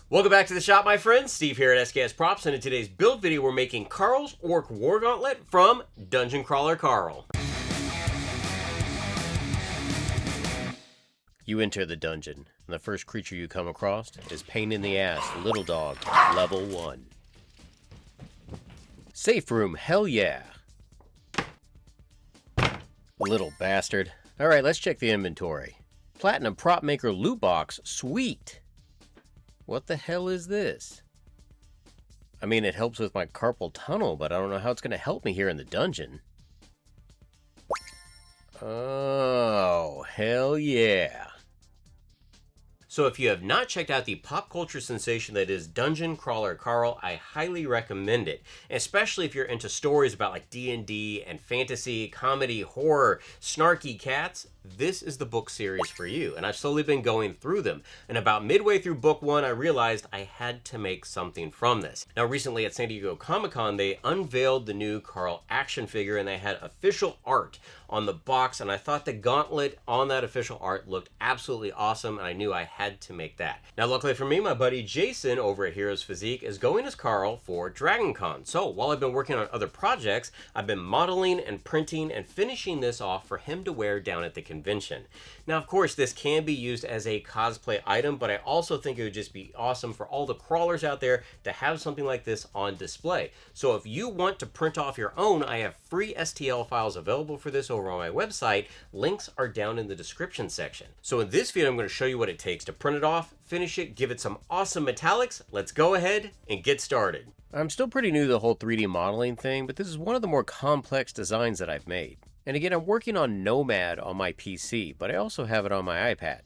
Welcome back to the shop, my friends. Steve here at SKS Props, and in today's build video, we're making Carl's Orc War Gauntlet from Dungeon Crawler Carl. You enter the dungeon, and the first creature you come across is Pain in the Ass, Little Dog, Level 1. Safe room, hell yeah. Little bastard. Alright, let's check the inventory. Platinum Prop Maker Loot Box, sweet. What the hell is this? I mean, it helps with my carpal tunnel, but I don't know how it's going to help me here in the dungeon. Oh, hell yeah. So if you have not checked out the pop culture sensation that is Dungeon Crawler Carl, I highly recommend it. Especially if you're into stories about like D&D and fantasy, comedy, horror, snarky cats, this is the book series for you. And I've slowly been going through them. And about midway through book 1, I realized I had to make something from this. Now recently at San Diego Comic-Con, they unveiled the new Carl action figure and they had official art on the box, and I thought the gauntlet on that official art looked absolutely awesome, and I knew I had to make that. Now luckily for me, my buddy Jason over at Heroes Physiques is going as Carl for DragonCon. So while I've been working on other projects, I've been modeling and printing and finishing this off for him to wear down at the convention. Now of course this can be used as a cosplay item, but I also think it would just be awesome for all the crawlers out there to have something like this on display. So if you want to print off your own, I have free STL files available for this over on my website. Links are down in the description section. So in this video, I'm going to show you what it takes to print it off, finish it, give it some awesome metallics. Let's go ahead and get started. I'm still pretty new to the whole 3D modeling thing, but this is one of the more complex designs that I've made. And again, I'm working on Nomad on my PC, but I also have it on my iPad.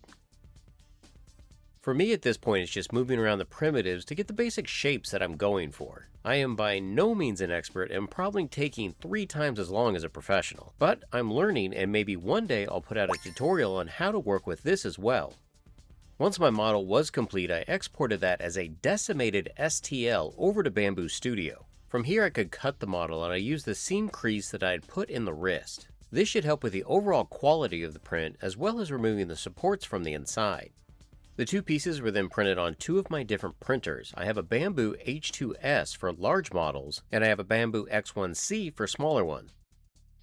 For me at this point, it's just moving around the primitives to get the basic shapes that I'm going for. I am by no means an expert and probably taking 3 times as long as a professional, but I'm learning, and maybe one day I'll put out a tutorial on how to work with this as well. Once my model was complete, I exported that as a decimated STL over to Bamboo Studio. From here I could cut the model, and I used the seam crease that I had put in the wrist. This should help with the overall quality of the print as well as removing the supports from the inside. The 2 pieces were then printed on 2 of my different printers. I have a Bamboo H2S for large models, and I have a Bamboo X1C for smaller ones.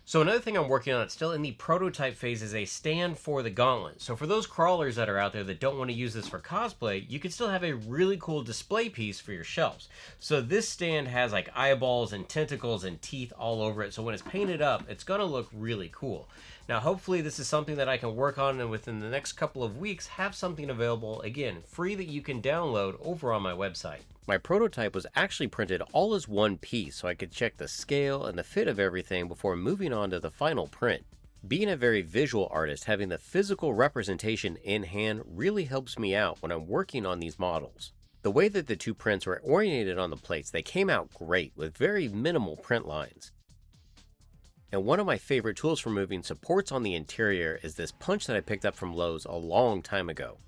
So another thing I'm working on, it's still in the prototype phase, is a stand for the gauntlet. So for those crawlers that are out there that don't want to use this for cosplay, you can still have a really cool display piece for your shelves. So this stand has like eyeballs and tentacles and teeth all over it, so when it's painted up, it's going to look really cool. Now hopefully this is something that I can work on, and within the next couple of weeks have something available, again, free, that you can download over on my website. My prototype was actually printed all as one piece, so I could check the scale and the fit of everything before moving on to the final print. Being a very visual artist, having the physical representation in hand really helps me out when I'm working on these models. The way that the 2 prints were oriented on the plates, they came out great with very minimal print lines. And one of my favorite tools for moving supports on the interior is this punch that I picked up from Lowe's a long time ago.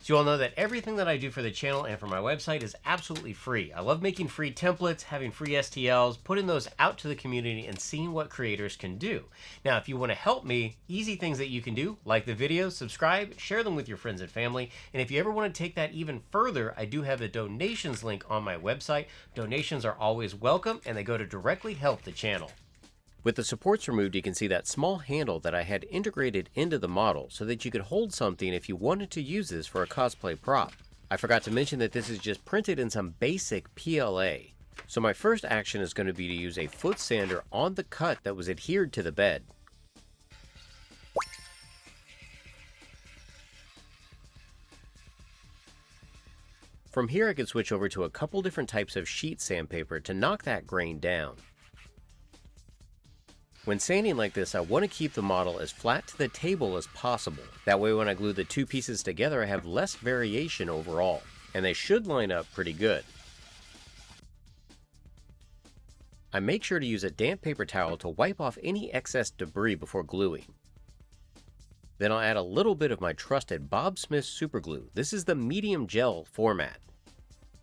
So you all know that everything that I do for the channel and for my website is absolutely free. I love making free templates, having free STLs, putting those out to the community and seeing what creators can do. Now, if you want to help me, easy things that you can do: like the videos, subscribe, share them with your friends and family. And if you ever want to take that even further, I do have a donations link on my website. Donations are always welcome, and they go to directly help the channel. With the supports removed, you can see that small handle that I had integrated into the model so that you could hold something if you wanted to use this for a cosplay prop. I forgot to mention that this is just printed in some basic PLA. So my first action is going to be to use a foot sander on the cut that was adhered to the bed. From here I could switch over to a couple different types of sheet sandpaper to knock that grain down. When sanding like this, I want to keep the model as flat to the table as possible. That way when I glue the 2 pieces together, I have less variation overall, and they should line up pretty good. I make sure to use a damp paper towel to wipe off any excess debris before gluing. Then I'll add a little bit of my trusted Bob Smith super glue. This is the medium gel format.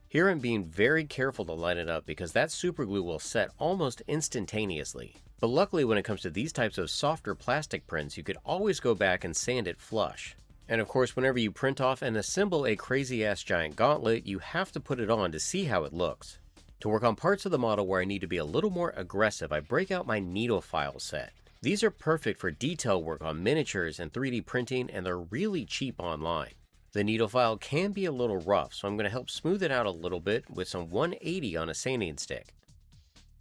Here I'm being very careful to line it up because that super glue will set almost instantaneously. But luckily when it comes to these types of softer plastic prints, you could always go back and sand it flush. And of course, whenever you print off and assemble a crazy-ass giant gauntlet, you have to put it on to see how it looks. To work on parts of the model where I need to be a little more aggressive, I break out my needle file set. These are perfect for detail work on miniatures and 3D printing, and they're really cheap online. The needle file can be a little rough, so I'm going to help smooth it out a little bit with some 180 on a sanding stick.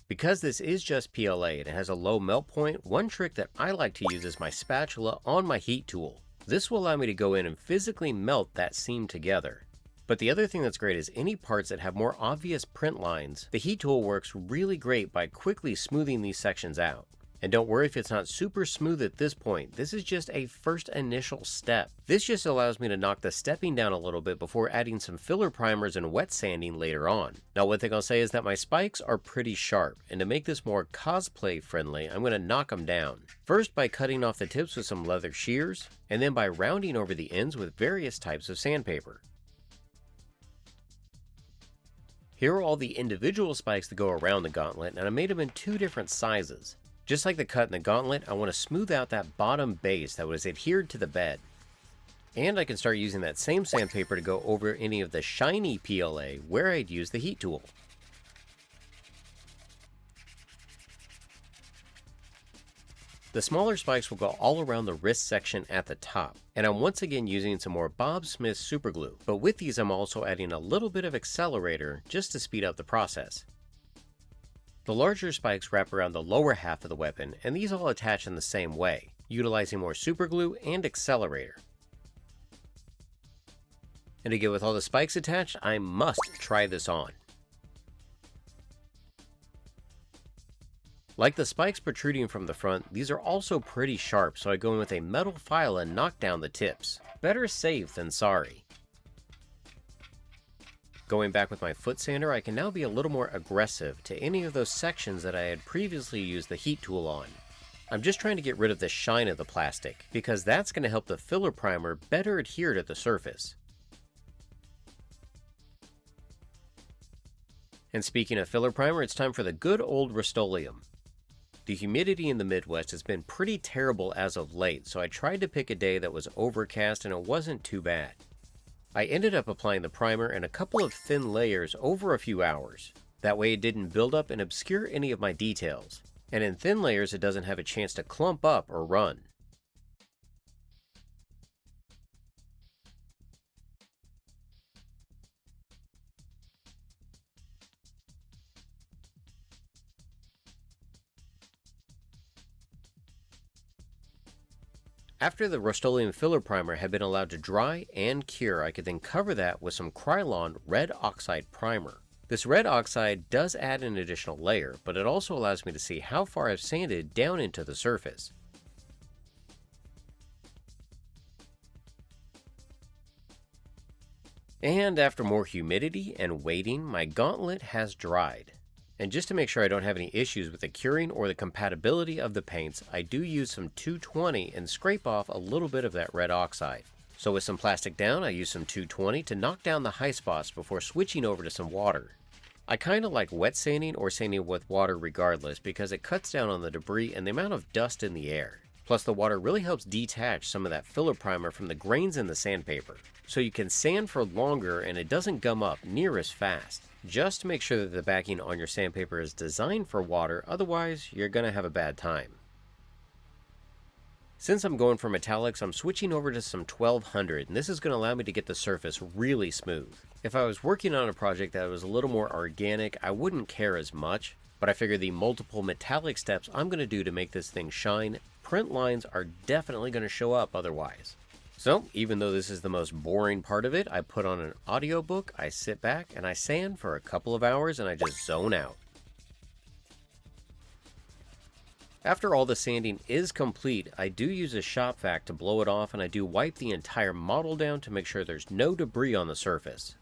Because this is just PLA and it has a low melt point, one trick that I like to use is my spatula on my heat tool. This will allow me to go in and physically melt that seam together. But the other thing that's great is any parts that have more obvious print lines, the heat tool works really great by quickly smoothing these sections out. And don't worry if it's not super smooth at this point, this is just a first initial step. This just allows me to knock the stepping down a little bit before adding some filler primers and wet sanding later on. Now one thing I'll say is that my spikes are pretty sharp, and to make this more cosplay friendly, I'm going to knock them down. First by cutting off the tips with some leather shears, and then by rounding over the ends with various types of sandpaper. Here are all the individual spikes that go around the gauntlet, and I made them in two different sizes. Just like the cut in the gauntlet, I want to smooth out that bottom base that was adhered to the bed. And I can start using that same sandpaper to go over any of the shiny PLA where I'd use the heat tool. The smaller spikes will go all around the wrist section at the top, and I'm once again using some more Bob Smith superglue, but with these I'm also adding a little bit of accelerator just to speed up the process. The larger spikes wrap around the lower half of the weapon, and these all attach in the same way, utilizing more superglue and accelerator. And to get with all the spikes attached, I must try this on. Like the spikes protruding from the front, these are also pretty sharp, so I go in with a metal file and knock down the tips. Better safe than sorry. Going back with my foot sander, I can now be a little more aggressive to any of those sections that I had previously used the heat tool on. I'm just trying to get rid of the shine of the plastic, because that's going to help the filler primer better adhere to the surface. And speaking of filler primer, it's time for the good old Rust-Oleum. The humidity in the Midwest has been pretty terrible as of late, so I tried to pick a day that was overcast and it wasn't too bad. I ended up applying the primer in a couple of thin layers over a few hours. That way it didn't build up and obscure any of my details. And in thin layers it doesn't have a chance to clump up or run. After the Rust-Oleum filler primer had been allowed to dry and cure, I could then cover that with some Krylon red oxide primer. This red oxide does add an additional layer, but it also allows me to see how far I've sanded down into the surface. And after more humidity and waiting, my gauntlet has dried. And just to make sure I don't have any issues with the curing or the compatibility of the paints, I do use some 220 and scrape off a little bit of that red oxide. So with some plastic down, I use some 220 to knock down the high spots before switching over to some water. I kinda like wet sanding or sanding with water regardless because it cuts down on the debris and the amount of dust in the air. Plus the water really helps detach some of that filler primer from the grains in the sandpaper. So you can sand for longer and it doesn't gum up near as fast. Just to make sure that the backing on your sandpaper is designed for water, otherwise you're going to have a bad time. Since I'm going for metallics, I'm switching over to some 1200, and this is going to allow me to get the surface really smooth. If I was working on a project that was a little more organic, I wouldn't care as much, but I figure the multiple metallic steps I'm going to do to make this thing shine, print lines are definitely going to show up otherwise. So, even though this is the most boring part of it, I put on an audiobook, I sit back, and I sand for a couple of hours, and I just zone out. After all the sanding is complete, I do use a shop vac to blow it off, and I do wipe the entire model down to make sure there's no debris on the surface.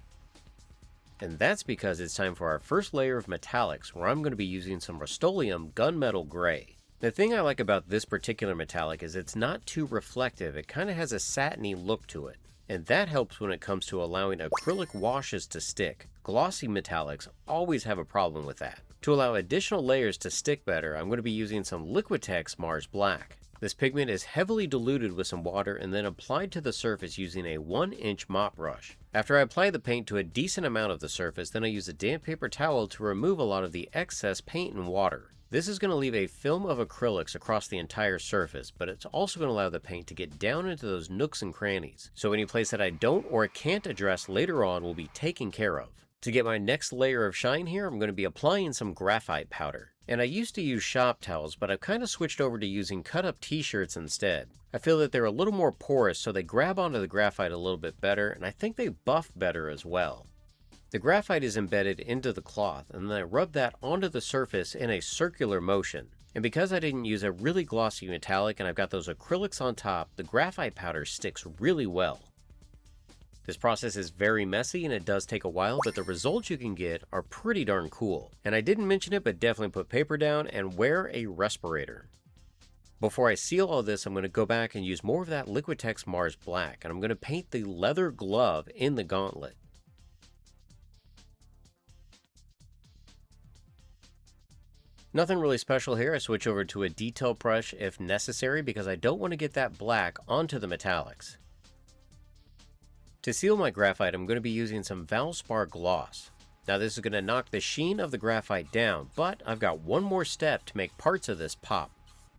And that's because it's time for our first layer of metallics, where I'm going to be using some Rust-Oleum Gunmetal Gray. The thing I like about this particular metallic is it's not too reflective, it kind of has a satiny look to it. And that helps when it comes to allowing acrylic washes to stick. Glossy metallics always have a problem with that. To allow additional layers to stick better, I'm going to be using some Liquitex Mars Black. This pigment is heavily diluted with some water and then applied to the surface using a 1-inch mop brush. After I apply the paint to a decent amount of the surface, then I use a damp paper towel to remove a lot of the excess paint and water. This is going to leave a film of acrylics across the entire surface, but it's also going to allow the paint to get down into those nooks and crannies, so any place that I don't or can't address later on will be taken care of. To get my next layer of shine here, I'm going to be applying some graphite powder. And I used to use shop towels, but I've kind of switched over to using cut-up t-shirts instead. I feel that they're a little more porous, so they grab onto the graphite a little bit better, and I think they buff better as well. The graphite is embedded into the cloth, and then I rub that onto the surface in a circular motion. And because I didn't use a really glossy metallic and I've got those acrylics on top, the graphite powder sticks really well. This process is very messy and it does take a while, but the results you can get are pretty darn cool. And I didn't mention it, but definitely put paper down and wear a respirator. Before I seal all this, I'm going to go back and use more of that Liquitex Mars Black, and I'm going to paint the leather glove in the gauntlet. Nothing really special here. I switch over to a detail brush if necessary because I don't want to get that black onto the metallics. To seal my graphite, I'm going to be using some Valspar gloss. Now this is going to knock the sheen of the graphite down, but I've got one more step to make parts of this pop.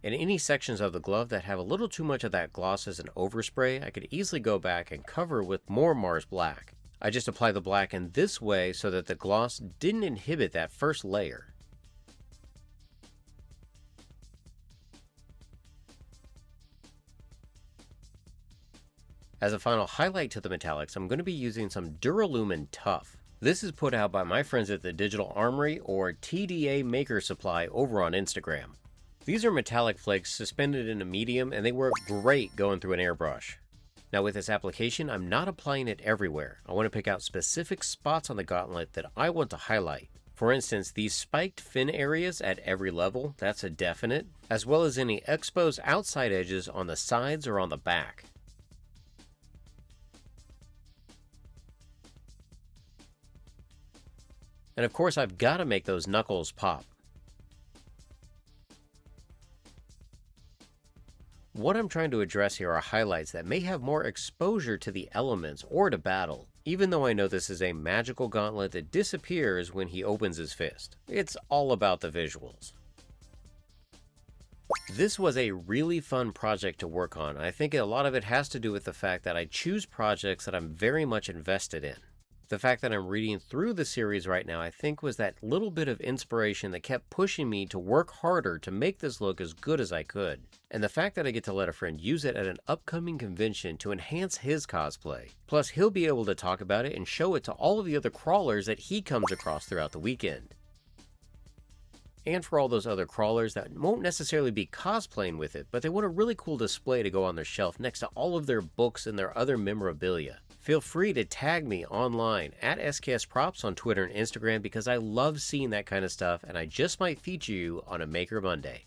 In any sections of the glove that have a little too much of that gloss as an overspray, I could easily go back and cover with more Mars Black. I just apply the black in this way so that the gloss didn't inhibit that first layer. As a final highlight to the metallics, I'm going to be using some Duralumin Tough. This is put out by my friends at the Digital Armory or TDA Maker Supply over on Instagram. These are metallic flakes suspended in a medium and they work great going through an airbrush. Now with this application, I'm not applying it everywhere. I want to pick out specific spots on the gauntlet that I want to highlight. For instance, these spiked fin areas at every level, that's a definite, as well as any exposed outside edges on the sides or on the back. And of course, I've got to make those knuckles pop. What I'm trying to address here are highlights that may have more exposure to the elements or to battle, even though I know this is a magical gauntlet that disappears when he opens his fist. It's all about the visuals. This was a really fun project to work on. I think a lot of it has to do with the fact that I choose projects that I'm very much invested in. The fact that I'm reading through the series right now, I think, was that little bit of inspiration that kept pushing me to work harder to make this look as good as I could. And the fact that I get to let a friend use it at an upcoming convention to enhance his cosplay. Plus, he'll be able to talk about it and show it to all of the other crawlers that he comes across throughout the weekend. And for all those other crawlers that won't necessarily be cosplaying with it, but they want a really cool display to go on their shelf next to all of their books and their other memorabilia. Feel free to tag me online at SKS Props on Twitter and Instagram because I love seeing that kind of stuff and I just might feature you on a Maker Monday.